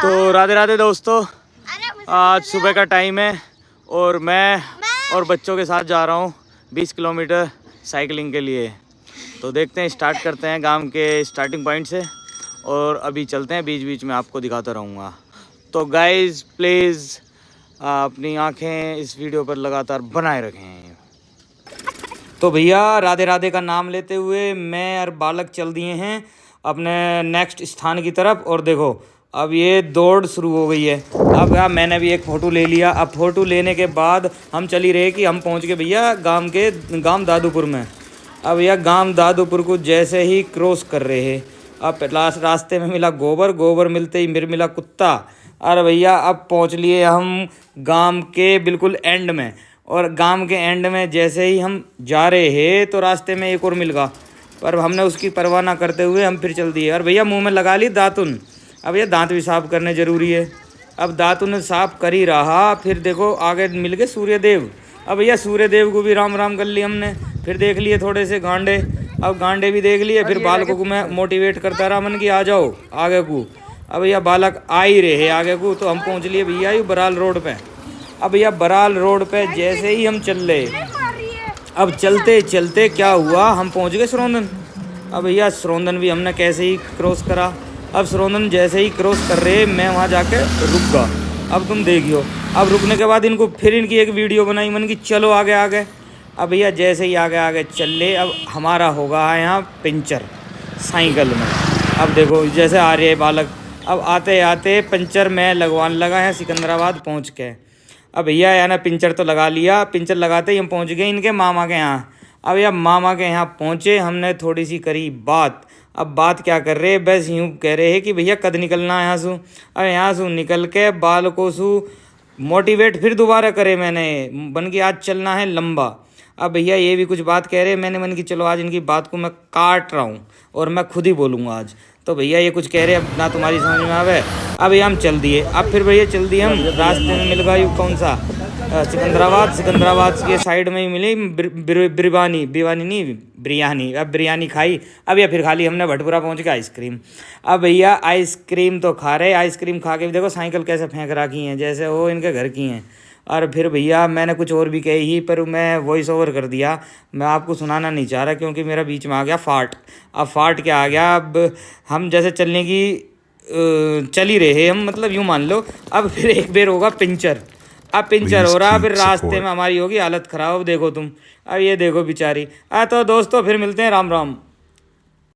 तो राधे राधे दोस्तों, आज सुबह का टाइम है और मैं और बच्चों के साथ जा रहा हूँ 20 किलोमीटर साइकिलिंग के लिए। तो देखते हैं, स्टार्ट करते हैं गांव के स्टार्टिंग पॉइंट से और अभी चलते हैं, बीच बीच में आपको दिखाता रहूँगा। तो गाइज़ प्लीज़ अपनी आंखें इस वीडियो पर लगातार बनाए रखें। तो भैया राधे राधे का नाम लेते हुए मैं और बालक चल दिए हैं अपने नेक्स्ट स्थान की तरफ। और देखो अब ये दौड़ शुरू हो गई है। अब यार मैंने भी एक फ़ोटो ले लिया। अब फ़ोटो लेने के बाद हम चल ही रहे कि हम पहुंच गए भैया गांव दादूपुर में। अब भैया गांव दादूपुर को जैसे ही क्रॉस कर रहे हैं, अब रास्ते में मिला गोबर मिलते ही मेरे मिला कुत्ता। अरे भैया अब पहुंच लिए हम गांव के बिल्कुल एंड में। और गांव के एंड में जैसे ही हम जा रहे हैं तो रास्ते में एक और मिल गया, पर हमने उसकी परवाह ना करते हुए हम फिर चल दिए। और भैया मुंह में लगा ली दातुन। अब ये दांत भी साफ़ करने ज़रूरी है। अब दातुन साफ़ कर ही रहा, फिर देखो आगे मिल गए सूर्यदेव। अब भैया सूर्यदेव को भी राम राम कर ली हमने। फिर देख लिए थोड़े से गांडे, अब गांडे भी देख लिए। फिर बालकों को मैं मोटिवेट करता रहा मन की आ जाओ आगे को। अब भैया बालक आ ही रहे आगे को, तो हम पहुँच लिए भैया ये बराल रोड पर। अब भैया बराल रोड पे जैसे ही हम चल रहे, अब चलते चलते क्या हुआ, हम पहुंच गए सरोंदन। अब भैया सरोंदन भी हमने कैसे ही क्रॉस करा। अब सरोंदन जैसे ही क्रॉस कर रहे मैं वहां जाके रुक गया। अब तुम देखियो, अब रुकने के बाद इनको फिर इनकी एक वीडियो बनाई मन की चलो आगे आगे। अब भैया जैसे ही आगे आगे चल ले, अब हमारा होगा यहाँ पंचर साइकिल में। अब देखो जैसे आ रहे बालक, अब आते आते पंचर में लगवाने लगा है सिकंदराबाद पहुँच के। अब भैया यार ना पिंचर तो लगा लिया। पिंचर लगाते ही हम पहुंच गए इनके मामा के यहाँ। अब यार मामा के यहाँ पहुंचे, हमने थोड़ी सी करी बात। अब बात क्या कर रहे, बस यूँ कह रहे हैं कि भैया कद निकलना है यहाँ से। अब यहाँ से निकल के बालकों से मोटिवेट फिर दोबारा करे मैंने बन के आज चलना है लंबा। अब भैया ये भी कुछ बात कह रहे, मैंने मन की चलो आज इनकी बात को मैं काट रहा हूँ और मैं खुद ही बोलूँगा आज। तो भैया ये कुछ कह रहे अब ना तुम्हारी समझ में आवे। अब भैया हम चल दिए। अब फिर भैया चल दिए हम, रास्ते में मिल गया ये कौन सा सिकंदराबाद के साइड में ही मिली बिरयानी। अब बिरयानी खाई। अब या फिर खा ली हमने भटपुरा पहुंच के आइसक्रीम। अब भैया आइसक्रीम तो खा रहे, आइसक्रीम खा के भी देखो साइकिल कैसे फेंक रखी हैं जैसे वो इनके घर की हैं। और फिर भैया मैंने कुछ और भी कही ही, पर मैं वॉइस ओवर कर दिया। मैं आपको सुनाना नहीं चाह रहा क्योंकि मेरा बीच में आ गया फाट। अब फाट क्या आ गया, अब हम जैसे चलने की चल ही रहे हम, मतलब यूँ मान लो। अब फिर एक बेर होगा पिंचर। अब पिंचर हो रहा, फिर रास्ते में हमारी होगी हालत ख़राब। देखो तुम, अब ये देखो बेचारी। तो दोस्तों फिर मिलते हैं, राम राम।